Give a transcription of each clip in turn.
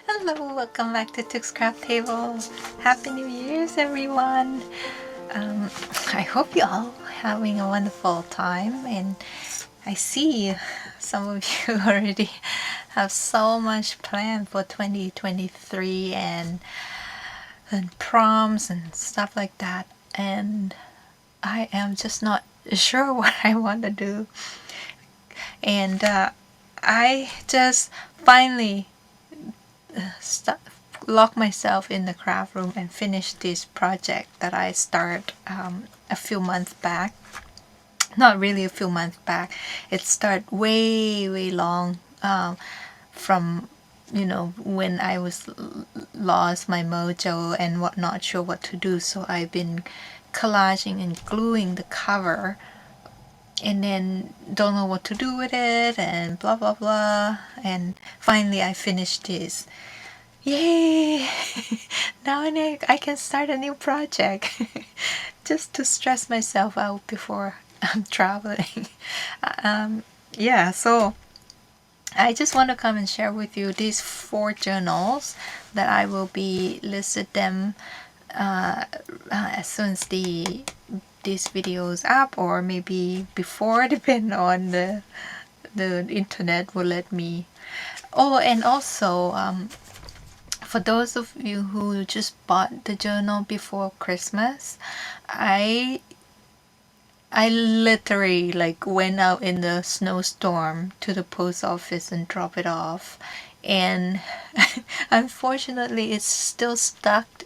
Hello, welcome back to Tuk's Craft Table. Happy New Year's, everyone. I hope you all having a wonderful time, and I see some of you already have so much planned for 2023 and proms and stuff like that, and I am just not sure what I want to do. And I just finally lock myself in the craft room and finish this project that I started a few months back. Not really a few months back. It started way long from when I was lost my mojo and not sure what to do. So I've been collaging and gluing the cover, and then don't know what to do with it and blah blah blah, and finally I finished this. Yay! Now I can start a new project just to stress myself out before I'm traveling. Yeah, so I just want to come and share with you these 4 journals that I will be listed them as soon as this video is up, or maybe before, depending on the internet will let me. Oh, and also for those of you who just bought the journal before Christmas, I literally went out in the snowstorm to the post office and dropped it off, and unfortunately it's still stuck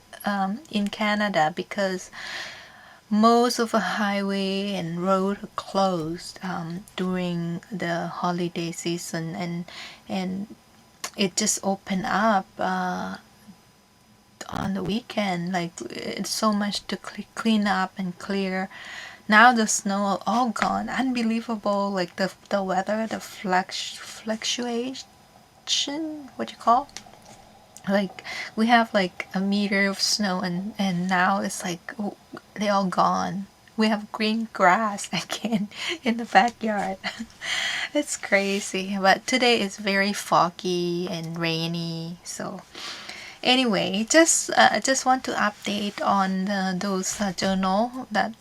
in Canada because most of the highway and road are closed during the holiday season, and it just opened up on the weekend. Like, it's so much to clean up and clear. Now the snow all gone. Unbelievable. Like the weather, the fluctuation, what you call, like we have like a meter of snow, and now it's like, oh, they all gone. We have green grass again in the backyard. It's crazy. But today is very foggy and rainy, so anyway, just want to update on those journal that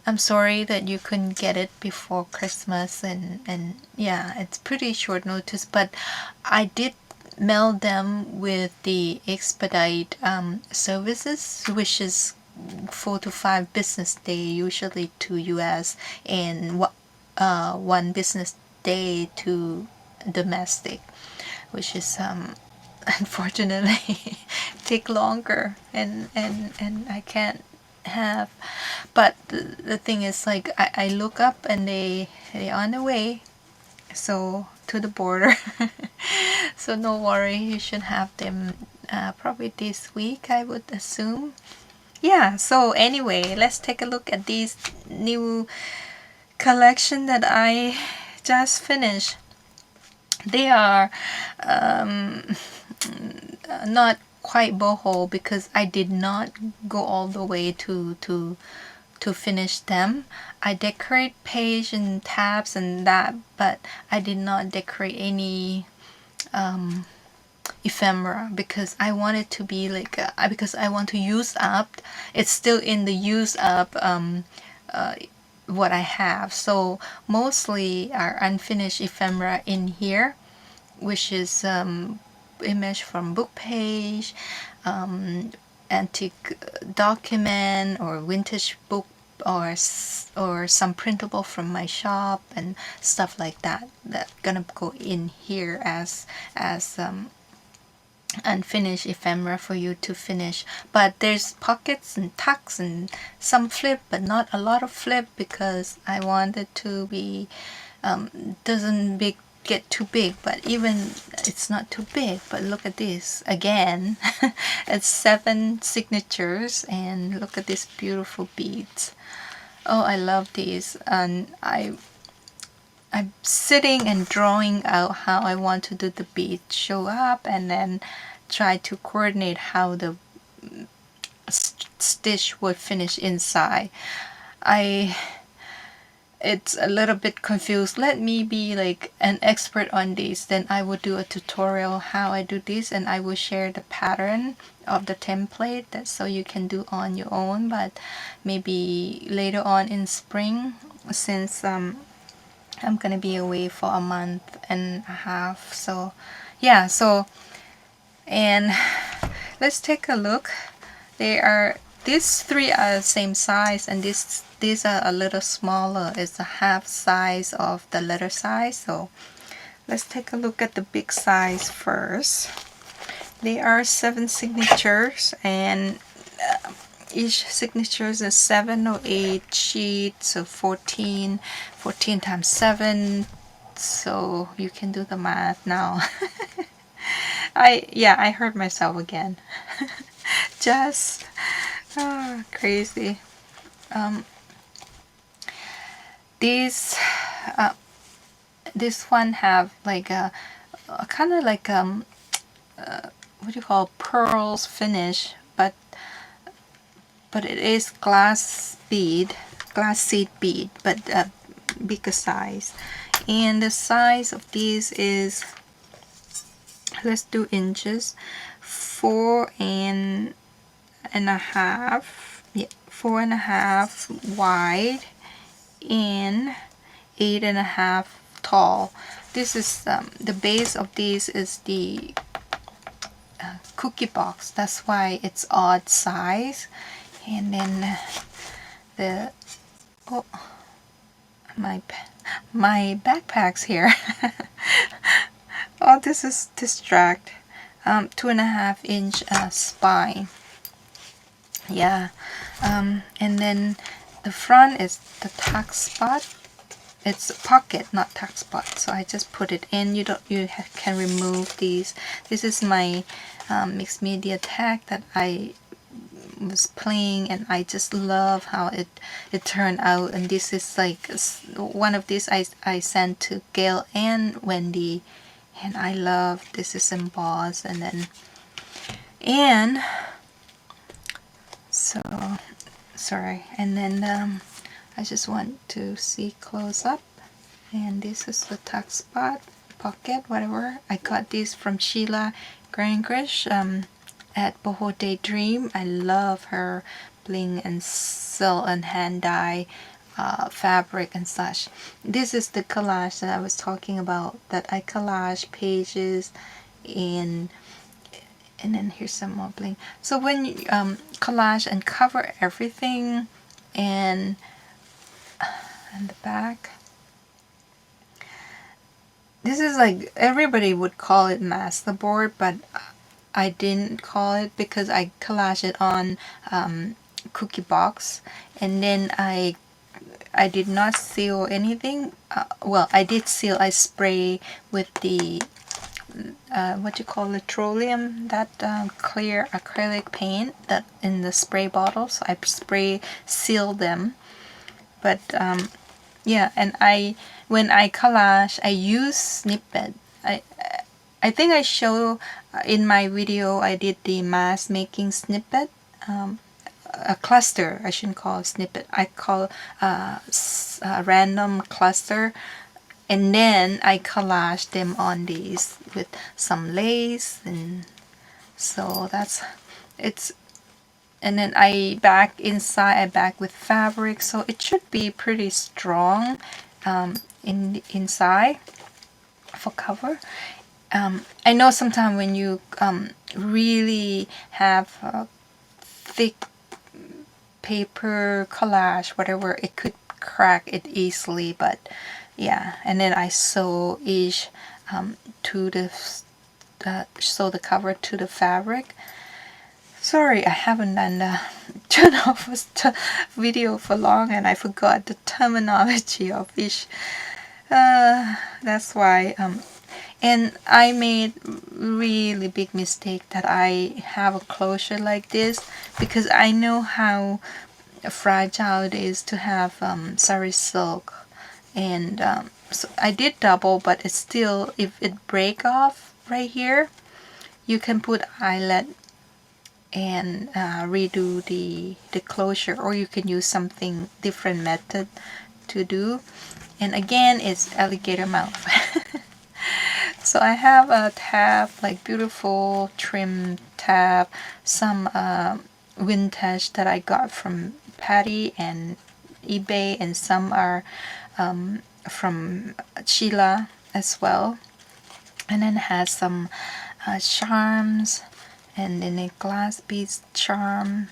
I'm sorry that you couldn't get it before Christmas, and yeah, it's pretty short notice, but I did mail them with the expedite services, which is 4 to 5 business day usually to US, and 1 business day to domestic, which is unfortunately take longer, and I can't have. But the thing is, like, I look up and they on the way, so to the border. So no worry, you should have them probably this week, I would assume. Yeah, so anyway, let's take a look at these new collection that I just finished. They are not quite boho because I did not go all the way to finish them. I decorate page and tabs and that, but I did not decorate any ephemera because I want it to be like because I want to use up. It's still in the use up what I have. So mostly are unfinished ephemera in here, which is image from book page, antique document, or vintage book, or some printable from my shop and stuff like that. That's gonna go in here as unfinished ephemera for you to finish. But there's pockets and tucks and some flip, but not a lot of flip because I want it to be doesn't get too big, but even it's not too big. But look at this again. It's 7 signatures, and look at these beautiful beads. Oh, I love these, and I'm sitting and drawing out how I want to do the beads show up, and then try to coordinate how the stitch would finish inside. I it's a little bit confused, let me be like an expert on this, then I will do a tutorial how I do this, and I will share the pattern of the template that so you can do on your own. But maybe later on in spring, since I'm gonna be away for a month and a half. So yeah, so and let's take a look. These three are same size, and these are a little smaller. It's a half size of the letter size. So let's take a look at the big size first. There are 7 signatures, and each signature is a 7 or 8 sheets, so 14 times 7. So you can do the math now. I heard myself again. Just crazy. These this one have like a kind of like what do you call, pearls finish, but it is glass seed bead, but bigger size. And the size of these is, let's do inches, 4.5, yeah, 4.5 wide and 8.5 tall. This is the base of these is the cookie box, that's why it's odd size. And then the my backpack's here. Oh, this is distract. 2.5-inch spine. Yeah. And then the front is the tuck spot. It's pocket, not tuck spot. So I just put it in. You can remove these. This is my mixed media tag that I was playing, and I just love how it turned out. And this is like one of these I sent to Gail and Wendy, and I love this is embossed. And then so sorry, and then I just want to see close up. And this is the tuck spot, pocket, whatever. I got this from Sheila Grangrish at Boho Daydream. I love her bling and silk and hand dye fabric and such. This is the collage that I was talking about, that I collage pages in. And then here's some more bling. So when you collage and cover everything, and the back, this is like, everybody would call it masterboard, but I didn't call it because I collage it on cookie box, and then I did not seal anything. Well, I did seal. I spray with the what you call petroleum, that clear acrylic paint that in the spray bottles. So I spray seal them. But yeah, and when I collage, I use snippet. I think I show in my video I did the mask making snippet, a cluster. I shouldn't call it snippet. I call a random cluster, and then I collage them on these with some lace, and so that's it's. And then I back with fabric, so it should be pretty strong inside for cover. I know sometimes when you really have a thick paper collage, whatever, it could crack it easily, but yeah. And then I sew each to the sew the cover to the fabric. Sorry, I haven't done the turn off video for long, and I forgot the terminology of each. That's why. And I made really big mistake that I have a closure like this, because I know how fragile it is to have sari silk, and so I did double, but it's still, if it break off right here, you can put eyelet and redo the closure, or you can use something different method to do. And again, it's alligator mouth. So I have a tab, like beautiful trim tab, some vintage that I got from Patty and eBay, and some are from Sheila as well. And then it has some charms, and then a glass beads charm.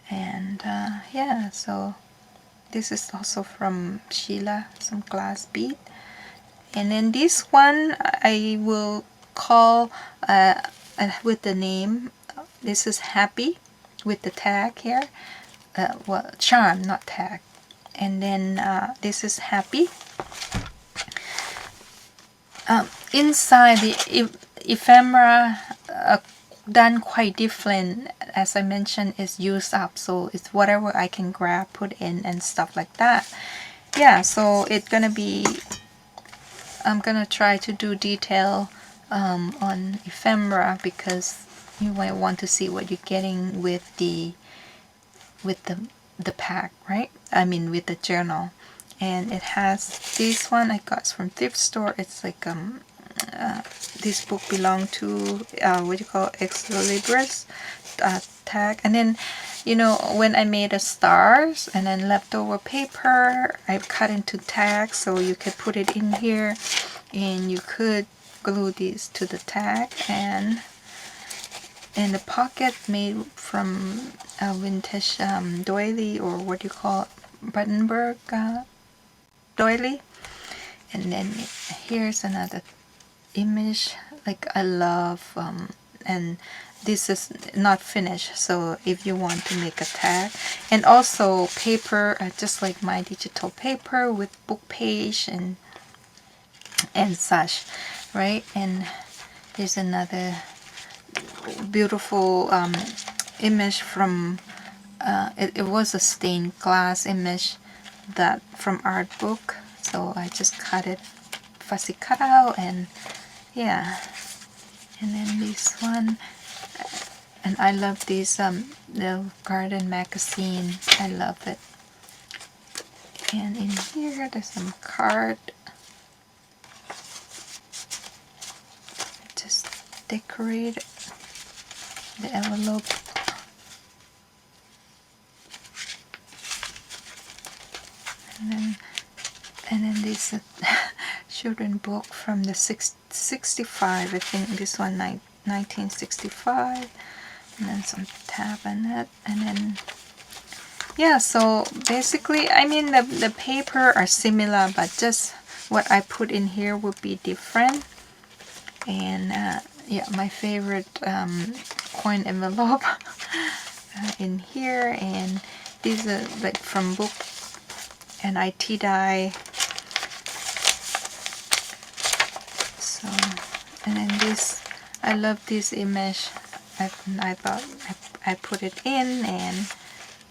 And yeah, so this is also from Sheila, some glass bead. And then this one I will call with the name, this is Happy, with the tag here, well, charm, not tag. And then this is Happy. Inside the ephemera, done quite different, as I mentioned, is used up, so it's whatever I can grab, put in, and stuff like that. Yeah, so it's gonna be, I'm gonna try to do detail on ephemera, because you might want to see what you're getting with the pack, right? I mean with the journal. And it has this one I got from thrift store. It's like this book belonged to what do you call, Ex Libris tag. And then, you know, when I made the stars and then leftover paper, I cut into tags, so you could put it in here, and you could glue these to the tag. And the pocket made from a vintage doily, or what do you call it, Brandenburg doily. And then here's another image, like I love, and this is not finished, so if you want to make a tag. And also paper, just like my digital paper with book page and such, right? And there's another beautiful image from it was a stained glass image that from art book, so I just cut it, fussy cut out. And yeah, and then this one, and I love this the garden magazine, I love it. And in here there's some card, just decorate the envelope. And then this children book from the 65, I think this one 1965, and then some tab on it. And then yeah, so basically, I mean the paper are similar, but just what I put in here would be different. And yeah, my favorite coin envelope in here. And these are like from book and IT dye. So, and then this, I love this image. I thought I put it in. And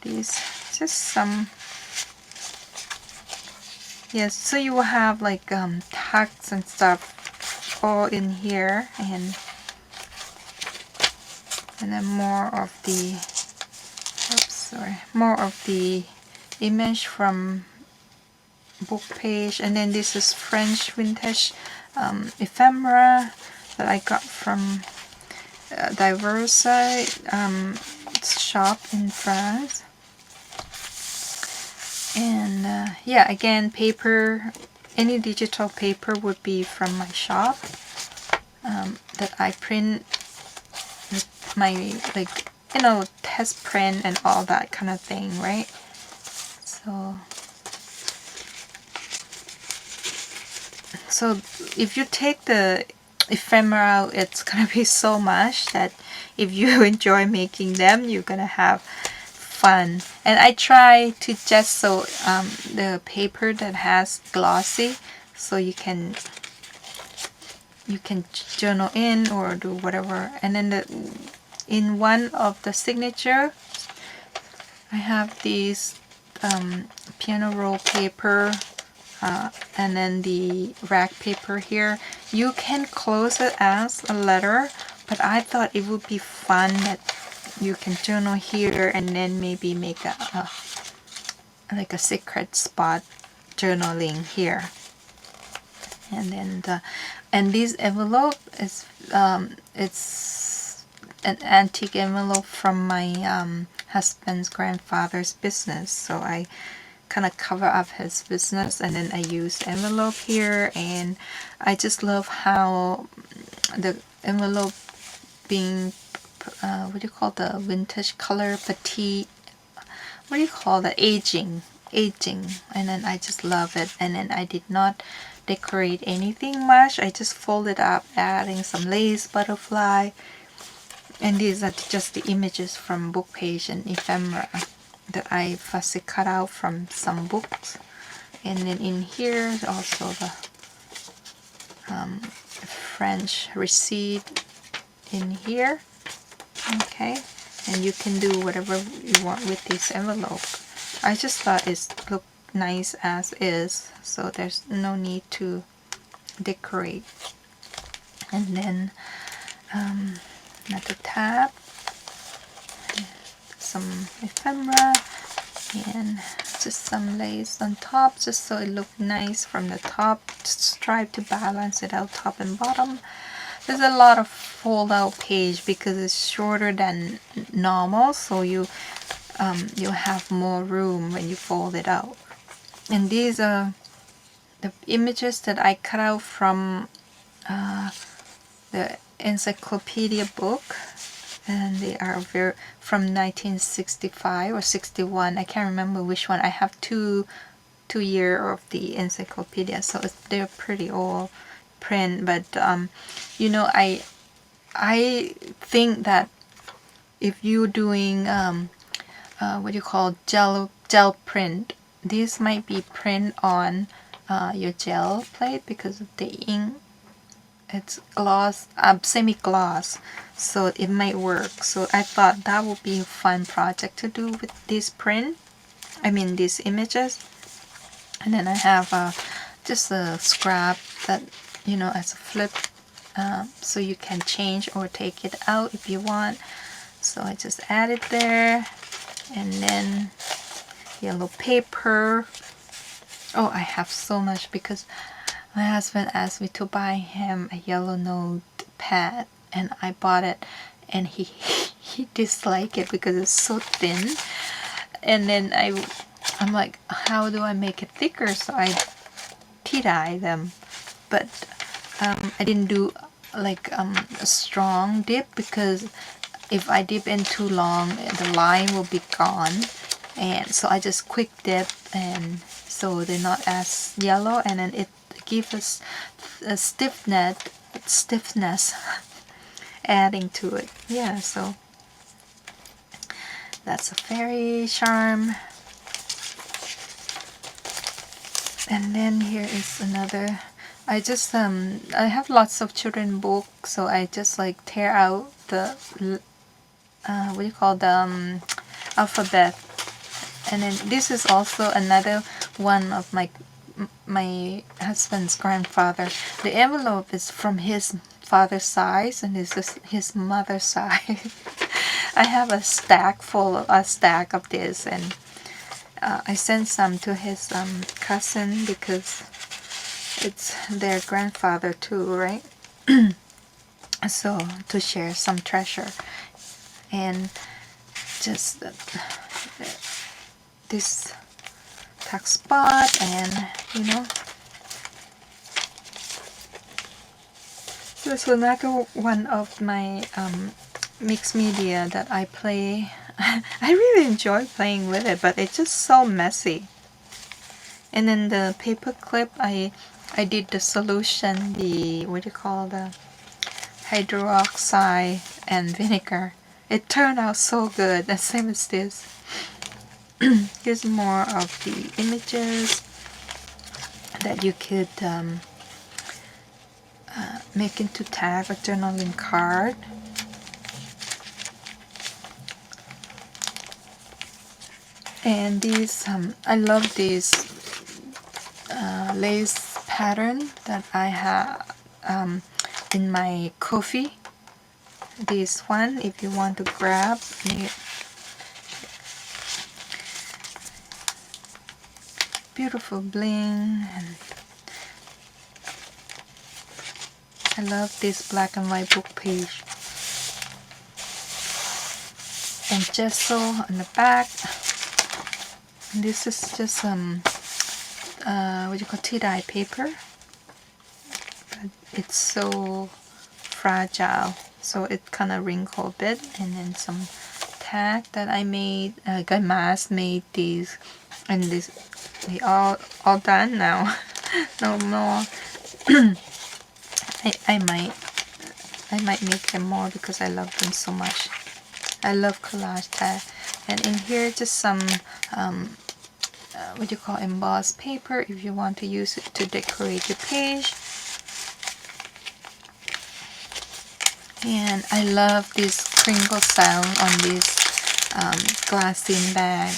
these just some, yes, so you will have like tags and stuff all in here. And then more of the, oops, sorry, more of the image from book page. And then this is French vintage ephemera that I got from diverse shop in France. And yeah, again, paper, any digital paper would be from my shop that I print with my, like, you know, test print and all that kind of thing, right? So if you take the ephemera, it's gonna be so much that if you enjoy making them, you're gonna have fun. And I try to just so the paper that has glossy, so you can journal in or do whatever. And then in one of the signature, I have these piano roll paper, and then the rack paper here. You can close it as a letter, but I thought it would be fun that you can journal here and then maybe make like a secret spot journaling here. And then and this envelope is it's an antique envelope from my husband's grandfather's business, so I kind of cover up his business, and then I use envelope here. And I just love how the envelope being what do you call the vintage color, petite, what do you call that, aging, and then I just love it. And then I did not decorate anything much. I just folded up, adding some lace, butterfly, and these are just the images from book page and ephemera that I fussy cut out from some books. And then in here is also the French receipt in here. Okay, and you can do whatever you want with this envelope. I just thought it looked nice as is, so there's no need to decorate. And then another tab, some ephemera, and just some lace on top, just so it looked nice from the top. Just try to balance it out, top and bottom. There's a lot of fold out page because it's shorter than normal, so you have more room when you fold it out. And these are the images that I cut out from the encyclopedia book, and they are from 1965 or 61. I can't remember which one. I have two year of the encyclopedia, so they're pretty old print. But you know, I think that if you're doing what do you call gel print, this might be print on your gel plate because of the ink. It's gloss, semi-gloss, so it might work. So I thought that would be a fun project to do with this print, these images. And then I have just a scrap that, you know, as a flip, so you can change or take it out if you want. So I just add it there. And then yellow paper. Oh, I have so much because my husband asked me to buy him a yellow notepad, and I bought it, and he disliked it because it's so thin. And then I'm like, how do I make it thicker? So I tea-dye them, but I didn't do like a strong dip, because if I dip in too long, the line will be gone. And so I just quick dip, and so they're not as yellow, and then it gives us a stiffness adding to it. Yeah, so that's a fairy charm. And then here is another. I just I have lots of children books, so I just like tear out the what do you call the alphabet. And then this is also another one of my husband's grandfather. The envelope is from his father's side, and this is his mother's side. I have a stack of this, and I sent some to his cousin because it's their grandfather too, right? So to share some treasure. And just this tuck spot, and you know, this is another one of my mixed media that I play. I really enjoy playing with it, but it's just so messy. And then the paper clip, I did the solution, the what do you call, the hydroxide and vinegar. It turned out so good, the same as this. Here's more of the images that you could make into tag or journaling card. And these, I love these lace pattern that I have in my coffee. This one, if you want to grab, beautiful bling. And I love this black and white book page. And gesso on the back. And this is just what you call tea-dye paper. But it's so fragile, so it kind of wrinkled a bit. And then some tag that I made. Mass made these, and this they all done now. No more. I might make them more because I love them so much. I love collage tag. And in here just some what you call embossed paper if you want to use it to decorate your page. And I love this crinkle sound on this glassine bag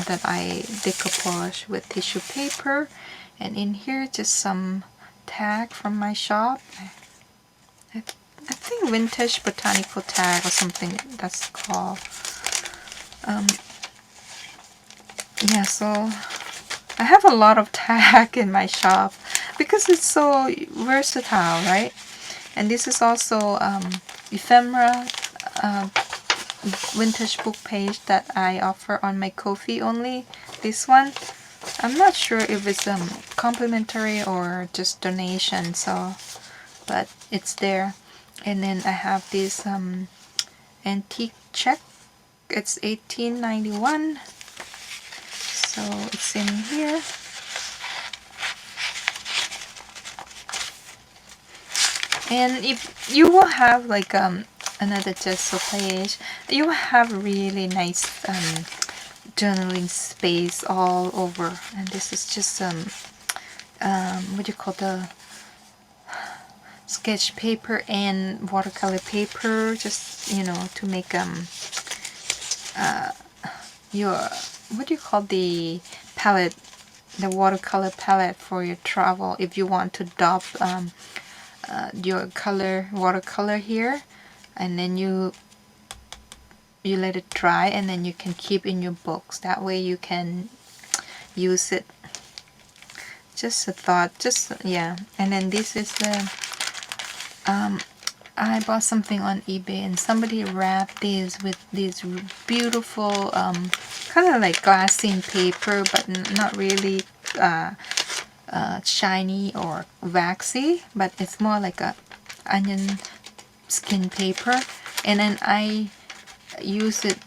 that I decoupage with tissue paper. And in here just some tag from my shop. I think vintage botanical tag or something that's called. Yeah, so I have a lot of tag in my shop because it's so versatile, right? And this is also Ephemera vintage book page that I offer on my Ko-fi only. This one, I'm not sure if it's complimentary or just donation, so but it's there. And then I have this antique check. It's $18.91. So it's in here. And if you will have like another gesso page, you will have really nice journaling space all over. And this is just what do you call the sketch paper and watercolor paper, just to make your what do you call the palette, the watercolor palette for your travel. If you want to dab your watercolor here, and then you let it dry, and then you can keep in your books. That way you can use it. Just a thought, yeah. And then this is the I bought something on eBay, and somebody wrapped these with these beautiful kind of like glassine paper, but not really shiny or waxy, but it's more like a onion skin paper. And then I use it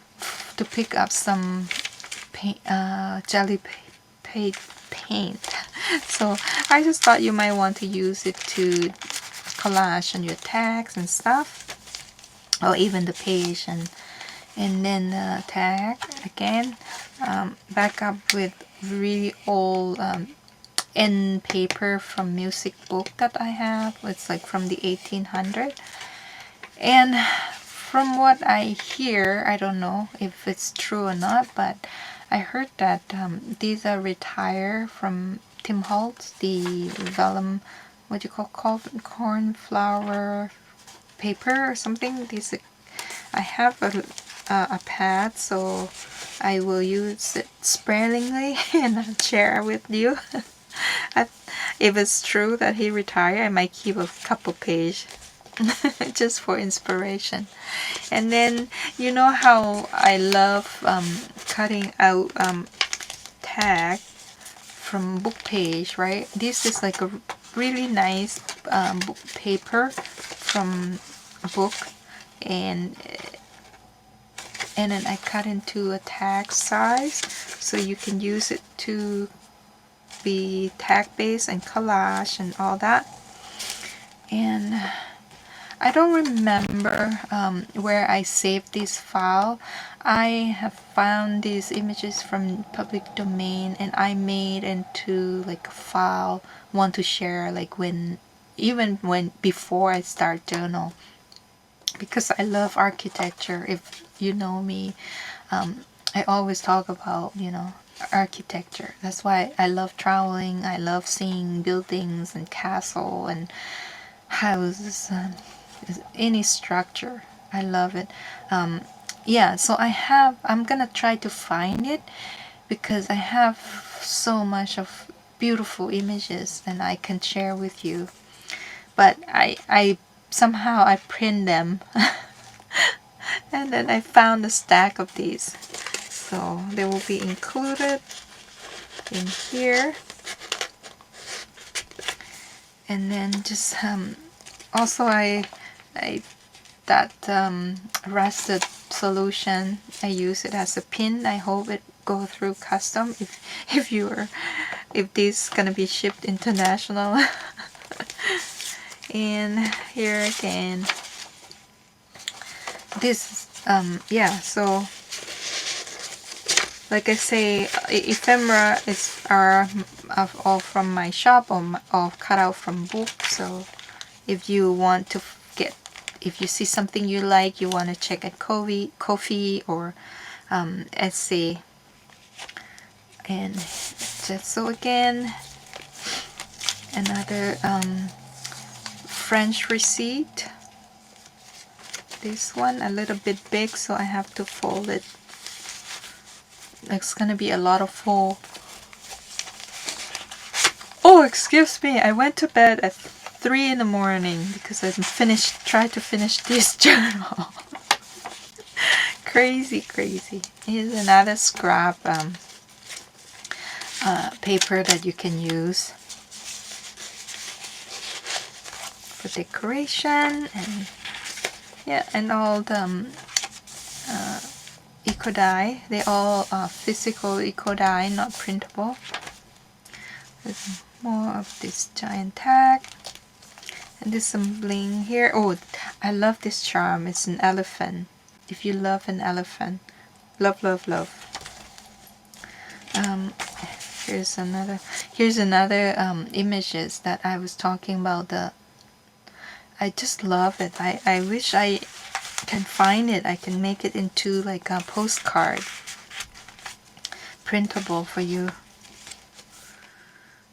to pick up some paint, jelly paint. So I just thought you might want to use it to collage on your tags and stuff, or even the page. And then the tag again, back up with really old end paper from music book that I have. It's like from the 1800s. And from what I hear, I don't know if it's true or not, but I heard that these are retired from Tim Holtz, the vellum, what you call cornflower paper or something. These, I have a pad, so I will use it sparingly and I'll share with you. If it's true that he retired, I might keep a couple pages just for inspiration. And then you know how I love cutting out tag from book page, right? This is like a really nice book paper from a book, and then I cut into a tag size so you can use it to be tag based and collage and all that. And I don't remember where I saved this file. I have found these images from public domain, and I made into like a file, want to share, like before I start journal, because I love architecture. If you know me, I always talk about architecture. That's why I love traveling. I love seeing buildings and castle and houses, any structure. I love it. Yeah, so I'm gonna try to find it, because I have so much of beautiful images and I can share with you. But I somehow I print them and then I found a stack of these. So they will be included in here. And then just also I that rusted solution, I use it as a pin. I hope it go through custom if this gonna be shipped international. And here again, this yeah, so like I say, ephemera are all from my shop or cut out from book. So if you want to if you see something you like, you want to check at Ko-fi or Etsy. And just so again, another French receipt. This one a little bit big, so I have to fold it. It's gonna be a lot of fold. Oh, excuse me, I went to bed at 3 in the morning because I tried to finish this journal. Crazy. Here's another scrap paper that you can use for decoration, and yeah, and all the eco die. They all are physical eco die, not printable. There's more of this giant tag, and there's some bling here. Oh, I love this charm. It's an elephant. If you love an elephant, love. Here's another images that I was talking about. I just love it. I wish I can find it. I can make it into like a postcard, printable for you.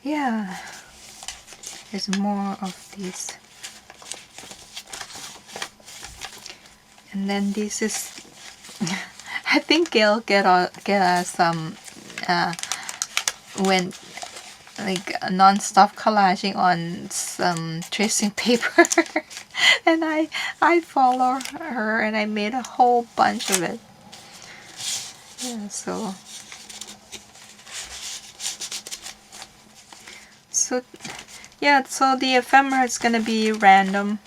Yeah, there's more of these. And then this is I think Gail get us when like non-stop collaging on some tracing paper. And I follow her and I made a whole bunch of it. Yeah, so yeah, so the ephemera is gonna be random,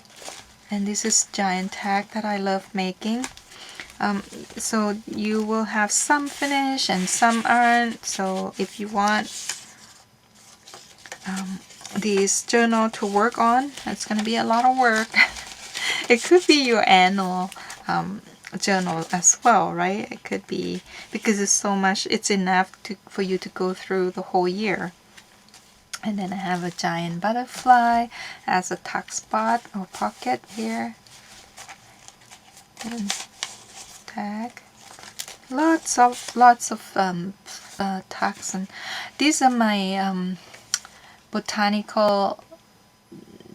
and this is giant tag that I love making. So you will have some finish and some aren't. So if you want this journal to work on, it's gonna be a lot of work. It could be your annual journal as well, right? It could be, because it's so much, it's enough for you to go through the whole year. And then I have a giant butterfly as a tuck spot or pocket here. And tag. Lots of tags, and these are my botanical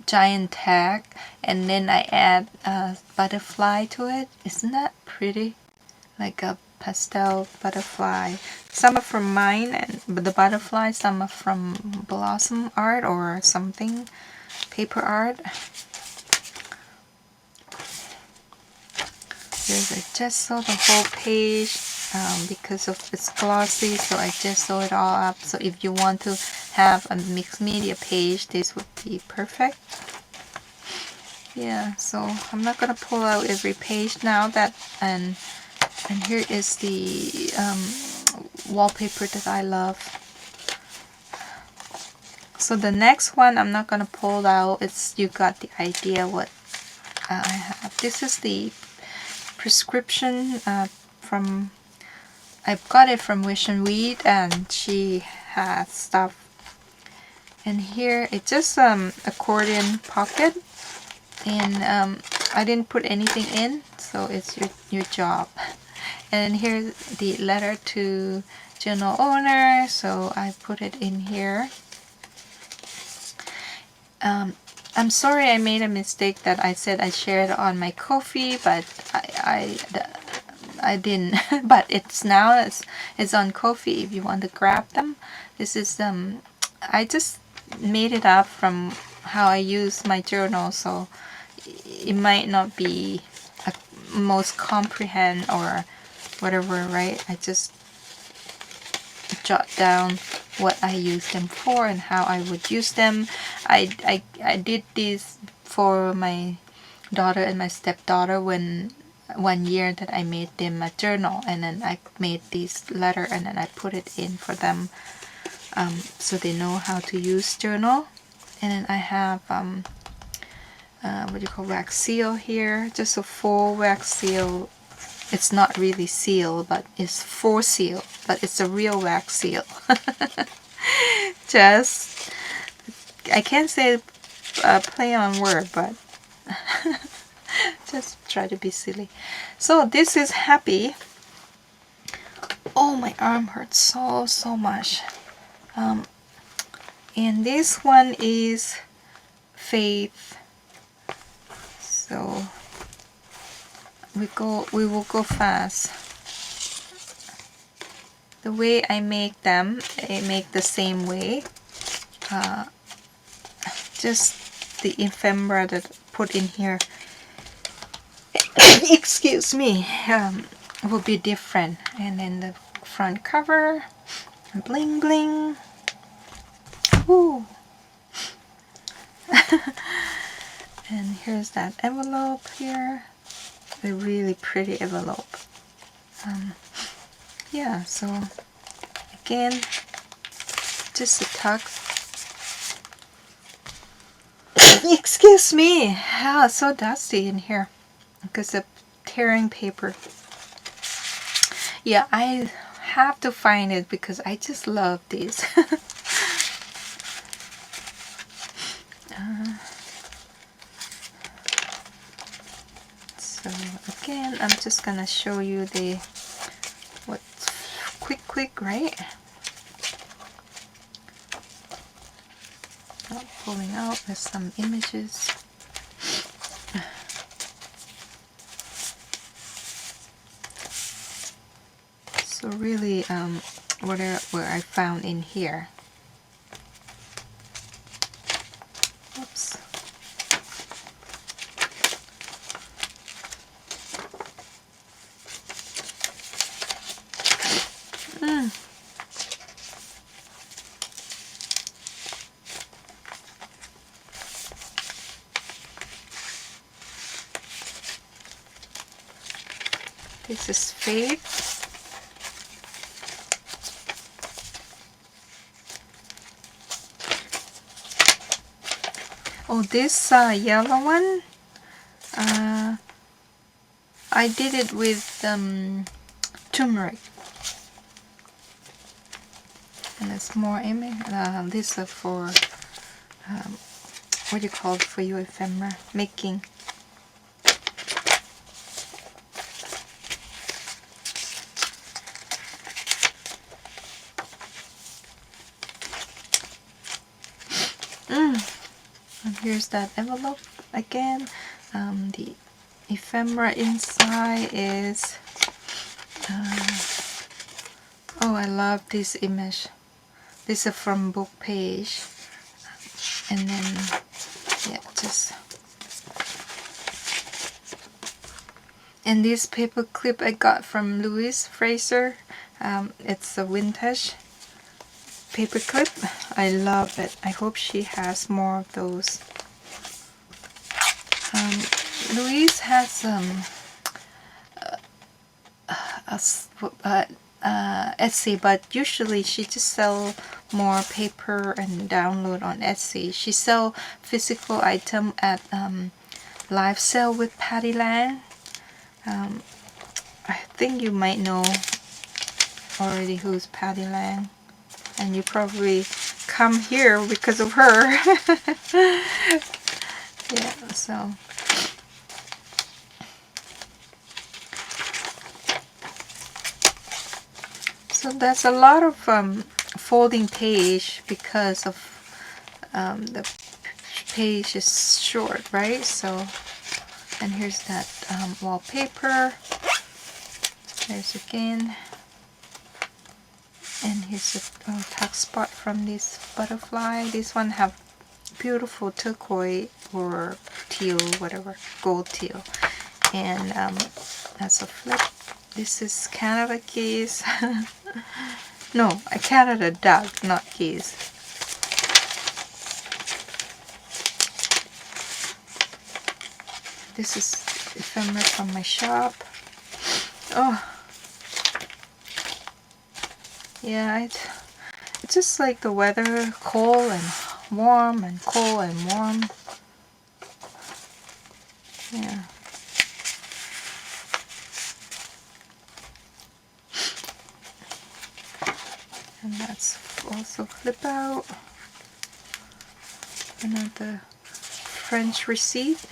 giant tag, and then I add a butterfly to it. Isn't that pretty? Like a pastel butterfly. Some are from mine, and the butterfly, some are from Blossom Art or something, paper art. Here's a gesso, the whole page, because of it's glossy, so I gesso it all up. So if you want to have a mixed media page, this would be perfect. Yeah, so I'm not gonna pull out every page now. And here is the wallpaper that I love. So the next one I'm not gonna pull out. You got the idea what I have. This is the prescription from, I've got it from Wish and Weed, and she has stuff. And here it's just accordion pocket, and I didn't put anything in, so it's your job. And here's the letter to journal owner, so I put it in here. I'm sorry I made a mistake that I said I shared on my Ko-fi, but I didn't, but it's on Ko-fi if you want to grab them. This is I just made it up from how I use my journal, so it might not be a most comprehend or whatever, right? I just jot down what I use them for and how I would use them. I did this for my daughter and my stepdaughter when 1 year that I made them a journal, and then I made this letter and then I put it in for them, so they know how to use journal. And then I have what do you call, wax seal here, just a full wax seal. It's not really seal, but it's for seal, but it's a real wax seal. Just, I can't say play on word, but just try to be silly. So this is happy. Oh, my arm hurts so much. And this one is faith. So we will go fast. The way I make them, I make the same way. Just the ephemera that I put in here, excuse me, will be different. And then the front cover, bling bling. Woo. And here's that envelope here, a really pretty envelope. Yeah, so again, just a tuck. Excuse me, it's so dusty in here because of tearing paper. Yeah, I have to find it because I just love these. So again, I'm just gonna show you the what's quick, right? Not pulling out. There's some images. So really, what I found in here. Oops. This is faith. Oh, this yellow one, I did it with turmeric, and it's more image. These are for what do you call it for your ephemera making. And here's that envelope again. The ephemera inside is oh, I love this image. This is from book page, and then yeah, just, and this paper clip I got from Louise Fraser. It's a vintage paper clip. I love it. I hope she has more of those. Louise has Etsy, but usually she just sell more paper and download on Etsy. She sell physical item at live sale with Patty Lang. I think you might know already who's Patty Lang, and you probably come here because of her. Yeah, so that's a lot of folding page because of the page is short, right? So, and here's that wallpaper. There's again, and here's a tuck spot from this butterfly. This one have beautiful turquoise or teal, whatever, gold teal. And that's a flip. This is Canada geese. No, a Canada duck, not geese. This is ephemera from my shop. Oh, yeah, it's just like the weather, cold and warm and cold and warm. Yeah. And that's also flip out. Another French receipt.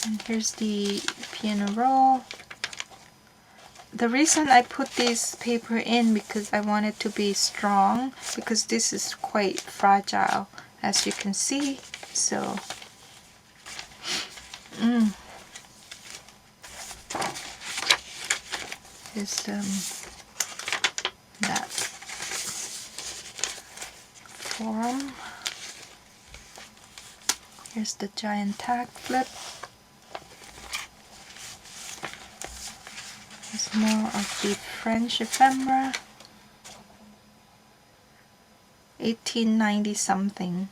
And here's the piano roll. The reason I put this paper in because I want it to be strong, because this is quite fragile, as you can see. So is that form. Here's the giant tag flip. There's more of the French ephemera. 1890 something.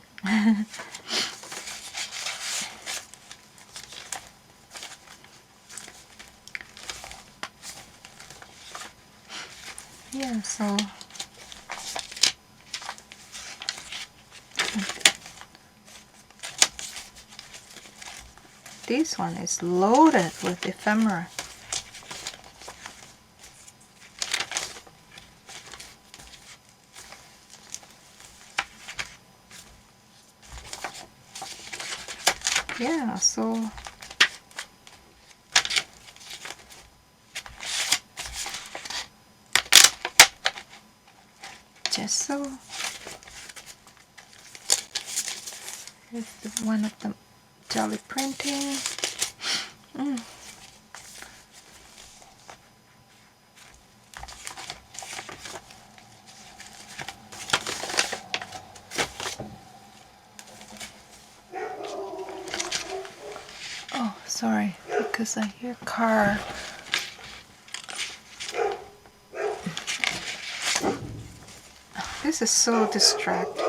Yeah, so this one is loaded with ephemera. Yeah, so gesso. Here's one of the jelly printing. Oh, sorry, because I hear car. This is so distracting.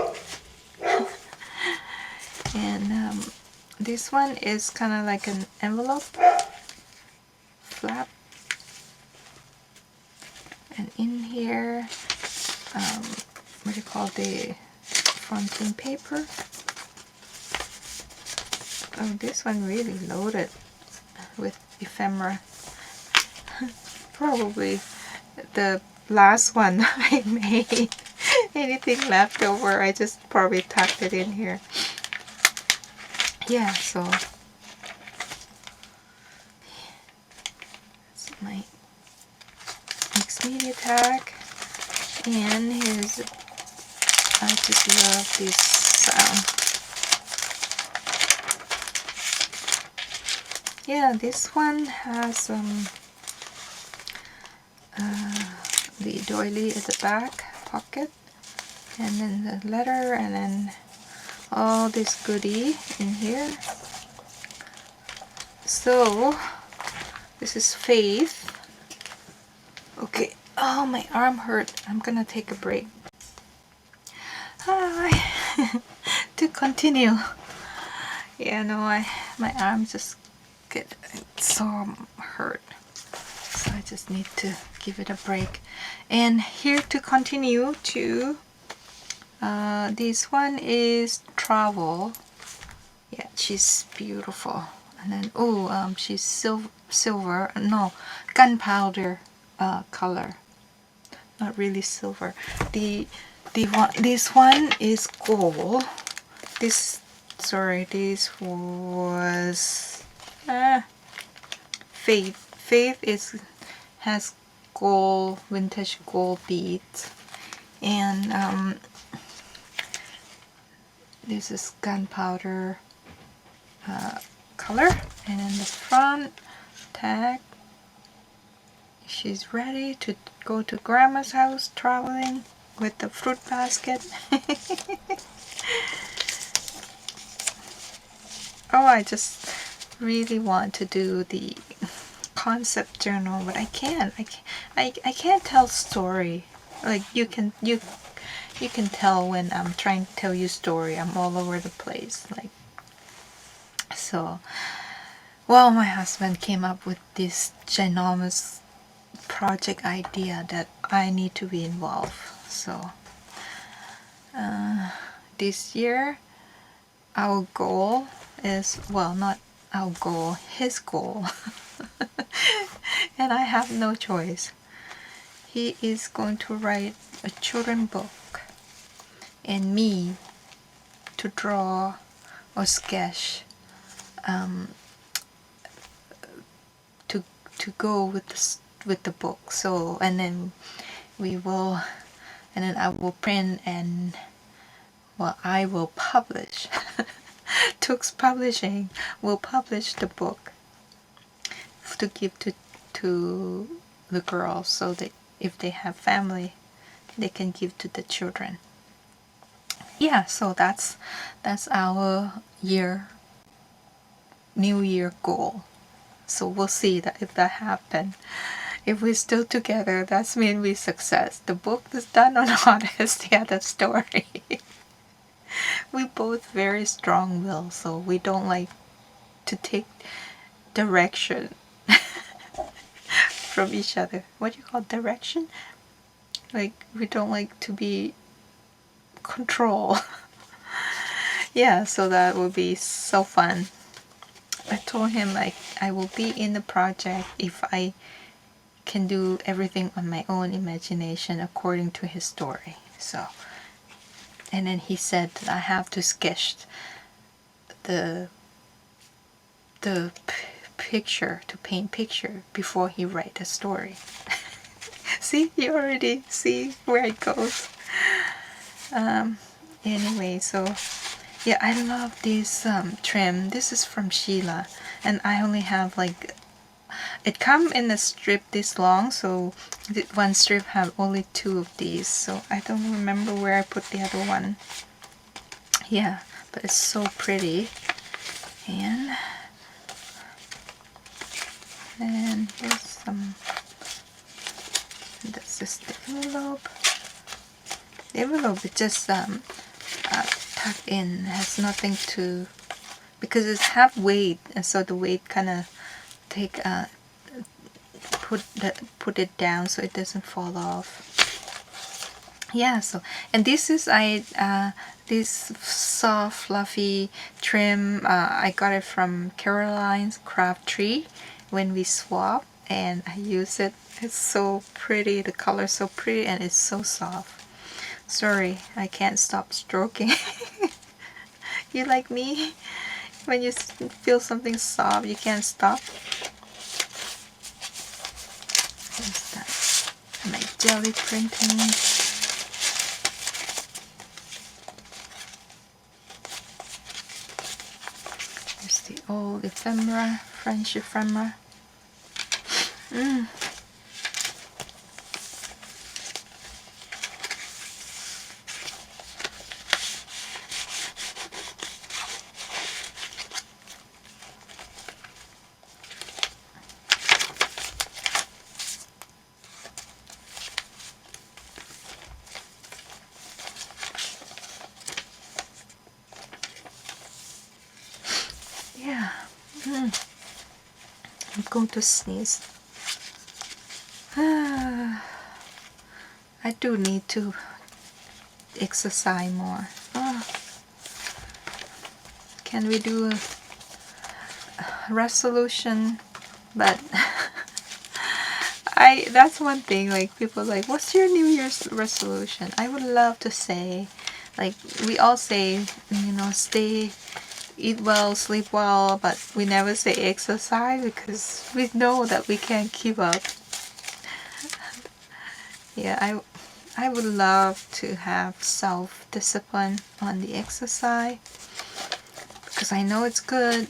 And this one is kind of like an envelope flap. And in here, what do you call the fronting paper? Oh, this one really loaded with ephemera. Probably the last one I made. Anything left over, I just probably tucked it in here. Yeah, so that's my mixed media tag. And here's, I just love this sound. Yeah, this one has the doily at the back pocket, and then the letter, and then all this goodie in here. So this is Faith. Okay, oh, my arm hurt. I'm gonna take a break. Hi. To continue. Yeah, no, my arm just get so hurt, so I just need to give it a break. And here to continue to this one is Travel. Yeah, she's beautiful. And then she's silver, no, gunpowder color, not really silver. This one is gold. This was Faith. Faith has gold, vintage gold beads, and this is gunpowder color. And then the front tag, she's ready to go to grandma's house traveling with the fruit basket. Oh, I just really want to do the concept journal, but I can't. I can't tell story. Like you can tell when I'm trying to tell you story. I'm all over the place. Like so. Well, my husband came up with this ginormous project idea that I need to be involved. So this year, our goal is, well, not our goal, his goal. And I have no choice. He is going to write a children's book and me to draw or sketch to go with the book. So and then I will print, and well, I will publish. Tux Publishing will publish the book to give to the girls, so that if they have family, they can give to the children. Yeah, so that's our New Year goal. So we'll see that if that happens. If we're still together, that's mean we success. The book is done or not is the other story. We both very strong will, so we don't like to take direction from each other. What do you call direction? Like we don't like to be control. Yeah, so that would be so fun. I told him like I will be in the project if I can do everything on my own imagination according to his story. So, and then he said that I have to sketch the picture, to paint picture before he write a story. See, you already see where it goes. Anyway, so yeah, I love this trim. This is from Sheila, and I only have like, it come in a strip this long, so one strip have only 2 of these, so I don't remember where I put the other one. Yeah, but it's so pretty. And here's some, that's just the envelope. The envelope is just tucked in, it has nothing to, because it's half weight, and so the weight kind of take put it down so it doesn't fall off. Yeah, so, and this is this soft fluffy trim, I got it from Caroline's Craft Tree when we swap, and I use it. It's so pretty, the color is so pretty, and it's so soft. Sorry, I can't stop stroking. You like me? When you feel something soft, you can't stop. Here's that, my jelly printing. Here's the old ephemera, French ephemera. Yeah, I'm going to sneeze. I do need to exercise more. Can we do a resolution? But that's one thing, like people like, what's your New Year's resolution? I would love to say, like we all say, you know, eat well, sleep well, but we never say exercise because we know that we can't keep up. Yeah, I would love to have self-discipline on the exercise because I know it's good,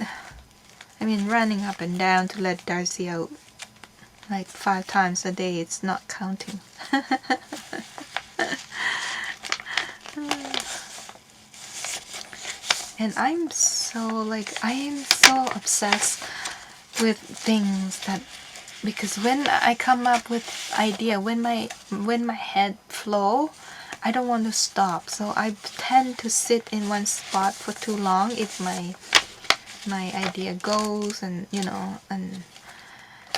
I mean, running up and down to let Darcy out like 5 times a day, it's not counting. And I am so obsessed with things that, because when I come up with idea, when my head flow, I don't want to stop. So I tend to sit in one spot for too long if my idea goes, and you know, and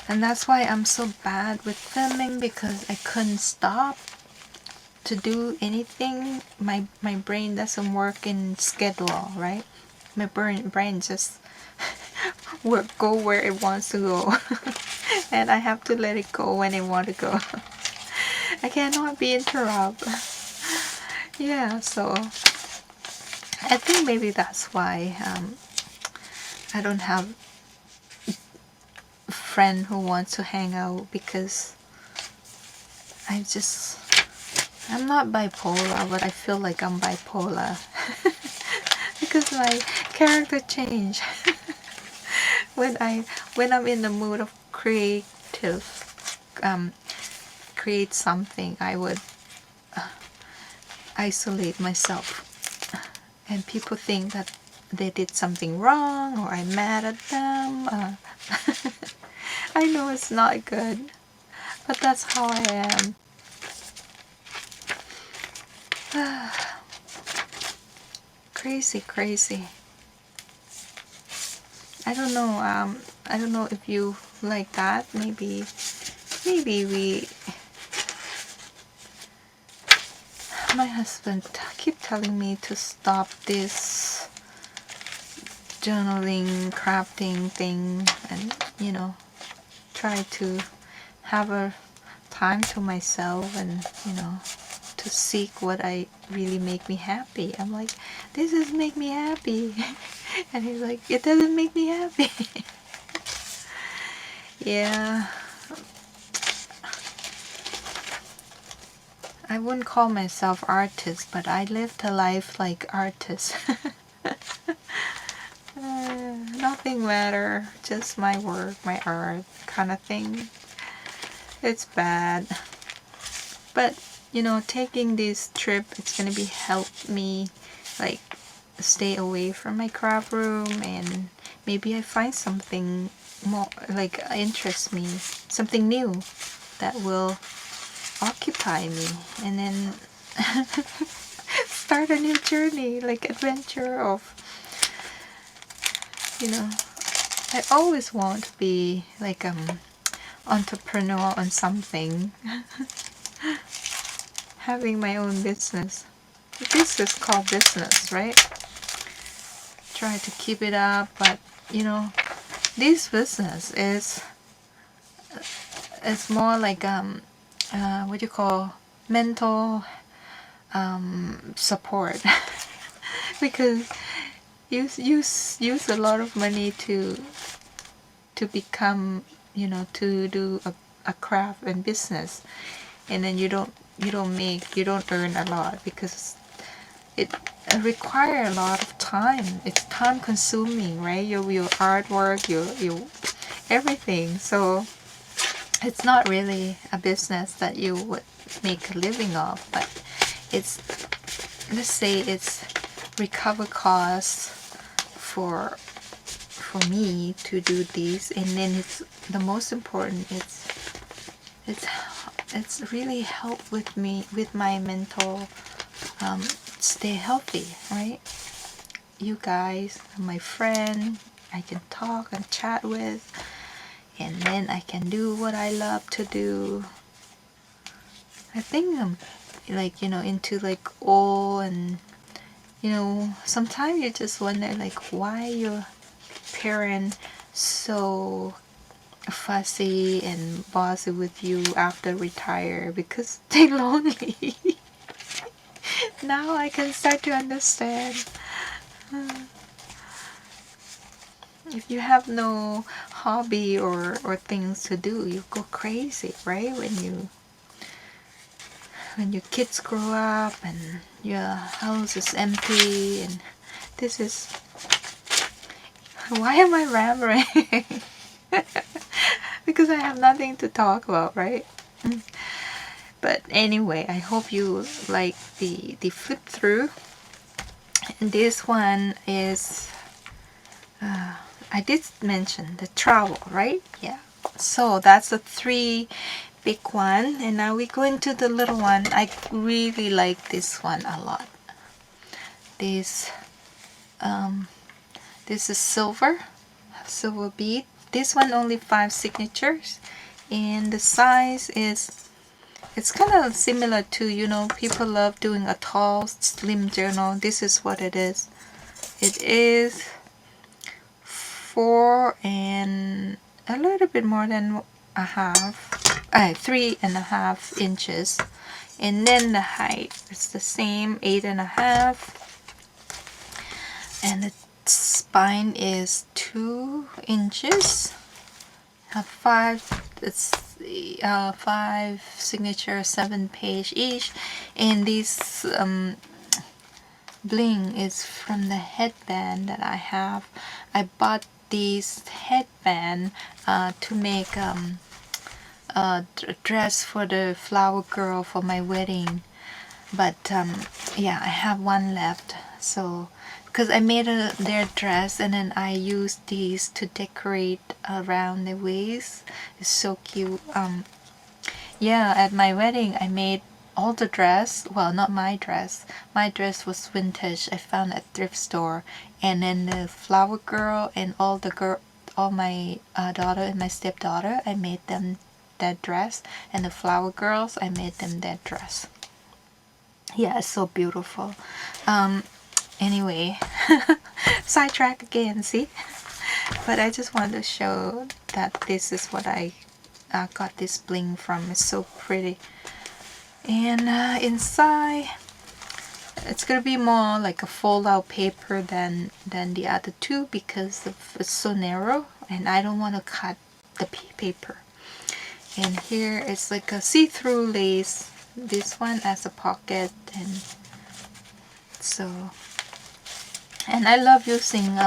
that's why I'm so bad with filming, because I couldn't stop to do anything. My brain doesn't work in schedule, right? My brain just go where it wants to go. And I have to let it go when it wants to go. I cannot be interrupted. Yeah, so I think maybe that's why I don't have a friend who wants to hang out, because I'm not bipolar, but I feel like I'm bipolar. Because my character change. when I'm in the mood of create something, I would isolate myself, and people think that they did something wrong or I'm mad at them. I know it's not good, but that's how I am. Crazy. I don't know. I don't know if you like that. Maybe we. My husband keep telling me to stop this journaling, crafting thing, and you know, try to have a time to myself, and you know, to seek what I really make me happy. I'm like, this is make me happy. And he's like, it doesn't make me happy. Yeah. I wouldn't call myself artist, but I lived a life like artist. Nothing matter, just my work, my art kind of thing. It's bad. But, you know, taking this trip, it's gonna be help me like stay away from my craft room, and maybe I find something more like interests me, something new that will occupy me, and then start a new journey, like adventure of, you know, I always want to be like entrepreneur on something. Having my own business. This is called business, right? Try to keep it up, but you know, this business is more like what you call mental support. Because you use a lot of money to become, you know, to do a craft and business, and then you don't earn a lot, because it requires a lot of time. It's time consuming, right? Your artwork, your everything. So it's not really a business that you would make a living off, but it's, let's say it's recover costs for me to do this, and then it's the most important, it's really help with me with my mental stay healthy, right? You guys are my friend, I can talk and chat with, and then I can do what I love to do. I think I'm like, you know, into like all, and you know, sometimes you just wonder like why your parent so fussy and bossy with you after retire, because they lonely. Now I can start to understand. If you have no hobby or things to do, you go crazy, right? When your kids grow up and your house is empty, and this is Why am I rambling? Because I have nothing to talk about, right? But anyway, I hope you like the flip through. And this one is, I did mention the travel, right? Yeah. So that's the 3 big one, and now we go into the little one. I really like this one a lot. This this is silver bead. This one only 5 signatures, and the size is, it's kind of similar to, you know, people love doing a tall slim journal. This is what it is. It is 4 and a little bit more than a half, 3.5 inches, and then the height is the same, 8.5, and the spine is 2 inches. Have 5. It's 5 signature, 7 page each, and this bling is from the headband that I have. I bought this headband to make a dress for the flower girl for my wedding, but yeah, I have one left. So because I made their dress, and then I used these to decorate around the waist. It's so cute. Yeah, at my wedding I made all the dress. Well, not my dress. My dress was vintage. I found at thrift store, and then the flower girl and all my daughter and my stepdaughter, I made them that dress, and the flower girls, I made them that dress. Yeah, it's so beautiful. Anyway, sidetrack again, see? But I just wanted to show that this is what I got this bling from. It's so pretty. And inside, it's gonna be more like a fold-out paper than the other two, because it's so narrow, and I don't want to cut the paper. And here it's like a see-through lace. This one has a pocket, and so. And I love using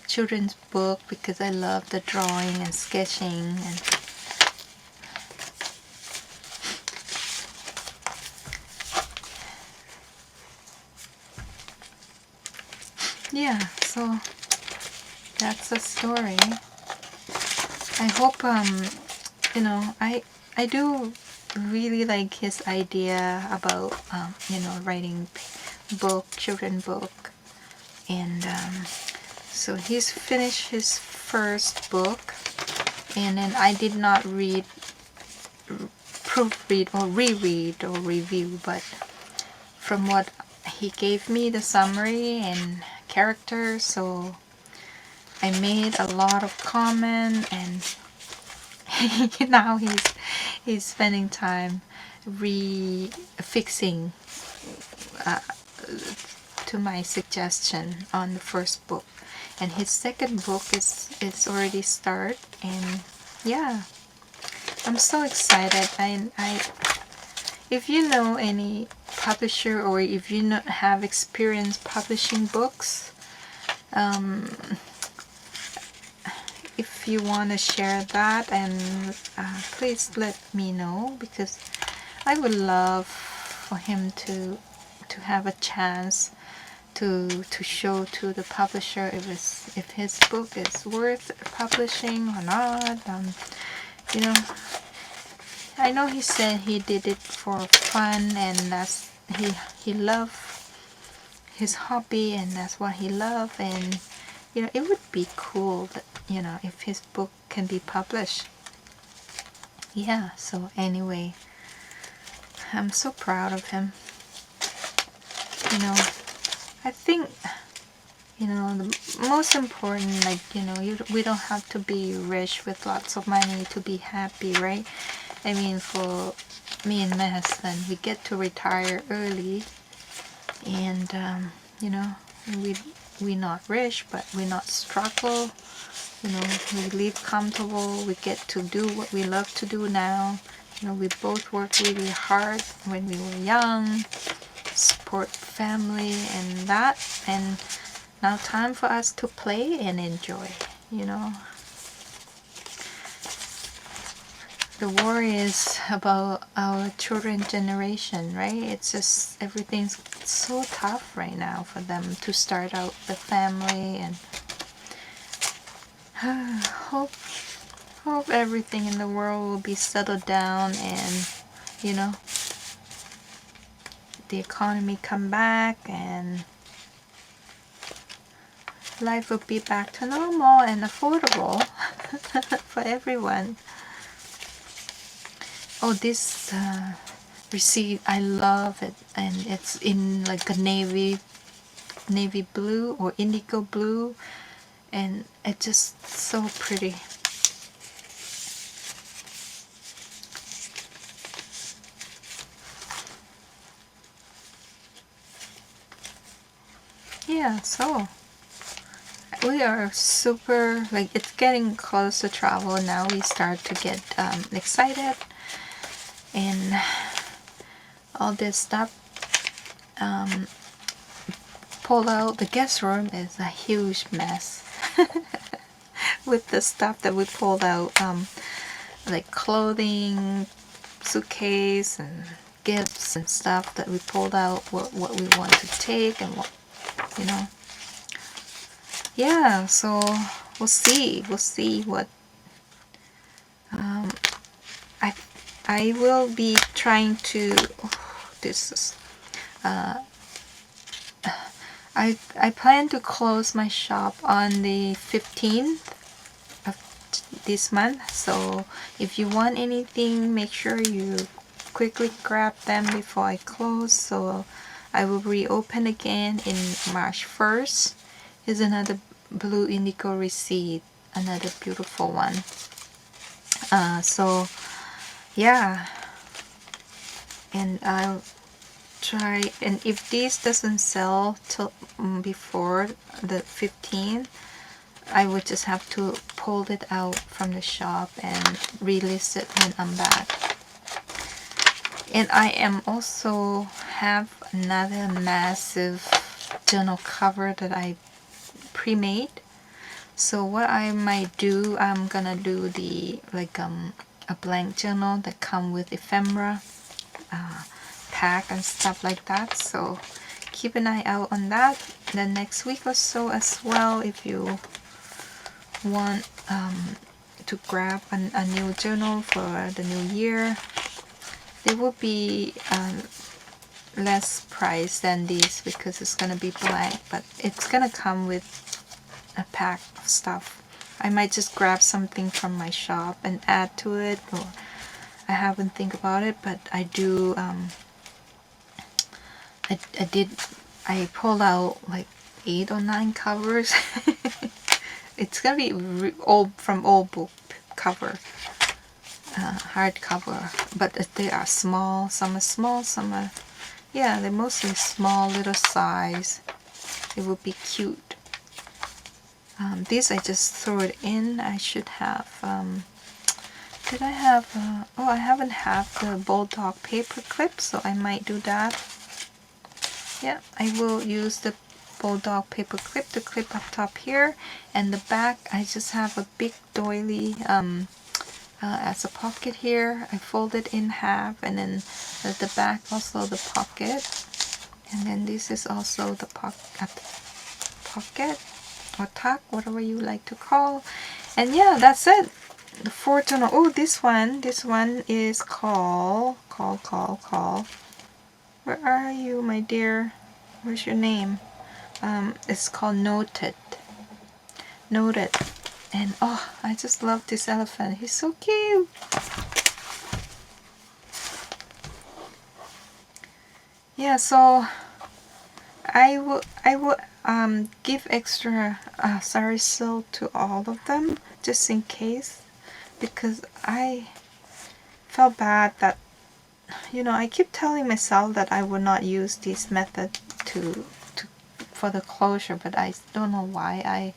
children's book because I love the drawing and sketching, and yeah, so that's the story. I hope you know, I do really like his idea about you know, writing children book, and so he's finished his first book, and then I did not proofread or reread or review, but from what he gave me, the summary and characters, so I made a lot of comment, and now he's spending time fixing to my suggestion on the first book. And his second book is already started, and yeah, I'm so excited. I if you know any publisher, or if you have experience publishing books, if you want to share that, and please let me know, because I would love for him to have a chance to show to the publisher if his book is worth publishing or not. You know, I know he said he did it for fun, and that's he loved his hobby, and that's what he loved, and you know, it would be cool that, you know, if his book can be published. Yeah, so anyway, I'm so proud of him. You know, I think, you know, the most important, like, you know, we don't have to be rich with lots of money to be happy, right? I mean, for me and my husband, we get to retire early, and you know, we're not rich, but we're not struggle. You know, we live comfortable. We get to do what we love to do now. You know, we both worked really hard when we were young, support family and that, and Now time for us to play and enjoy, you know. The worry is about our children generation, right? It's just everything's so tough right now for them to start out the family, and hope everything in the world will be settled down, and you know, the economy come back and life will be back to normal and affordable for everyone. Oh, this receipt, I love it, and it's in like a navy blue or indigo blue, and it's just so pretty. Yeah, so we are super, like, it's getting close to travel now. We start to get excited, and all this stuff pulled out. The guest room is a huge mess with the stuff that we pulled out, like clothing, suitcase, and gifts and stuff that we pulled out, what we want to take, and what, you know. Yeah, so we'll see what I will be trying to, this is I plan to close my shop on the 15th of this month, so if you want anything, make sure you quickly grab them before I close. So I will reopen again in March 1st. Here's another blue indigo receipt, another beautiful one. So yeah, and I'll try, and if this doesn't sell till before the 15th, I would just have to pull it out from the shop and release it when I'm back. And I am also have another massive journal cover that I pre-made. So what I might do, I'm gonna do the like a blank journal that come with ephemera pack and stuff like that. So keep an eye out on that the next week or so as well. If you want to grab a new journal for the new year, they will be less price than these because it's gonna be blank, but it's gonna come with a pack of stuff. I might just grab something from my shop and add to it, or I haven't think about it, but I do I pulled out like 8 or 9 covers. It's gonna be old, from old book cover, hardcover, but they are small. Some are small, some are, yeah, they're mostly small, little size. It would be cute. These I just throw it in. I should have, did I have, oh, I haven't had the bulldog paper clip, so I might do that. Yeah, I will use the bulldog paper clip to clip up top here, and the back I just have a big doily as a pocket here. I fold it in half, and then at the back also the pocket, and then this is also the pocket or tuck, whatever you like to call. And yeah, that's it. The 4 journal. Oh, this one is call. Where are you, my dear? Where's your name? It's called Noted. And oh, I just love this elephant. He's so cute. Yeah, so I will give extra sari silk to all of them just in case, because I felt bad that, you know, I keep telling myself that I would not use this method for the closure, but I don't know why I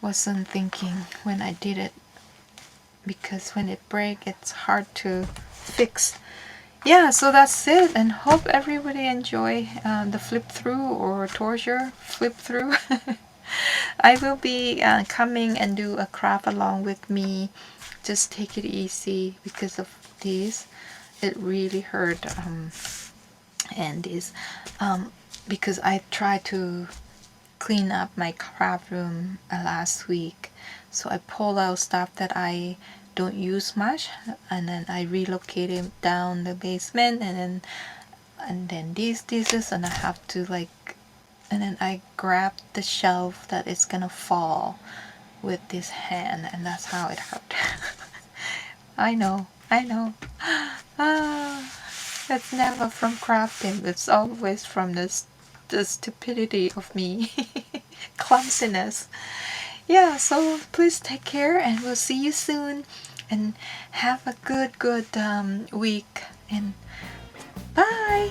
wasn't thinking when I did it, because when it breaks, it's hard to fix. yeah, so that's it, and hope everybody enjoy the flip through or torture flip through. I will be coming and do a craft along with me. Just take it easy because of this. It really hurt, and this because I tried to clean up my craft room last week, so I pulled out stuff that I don't use much, and then I relocated down the basement, and then these pieces, and I have to like, and then I grabbed the shelf that is gonna fall with this hand, and that's how it hurt. I know, I know. Ah, it's never from crafting, it's always from the stupidity of me. Clumsiness. Yeah, so please take care, and we'll see you soon, and have a good week, and bye.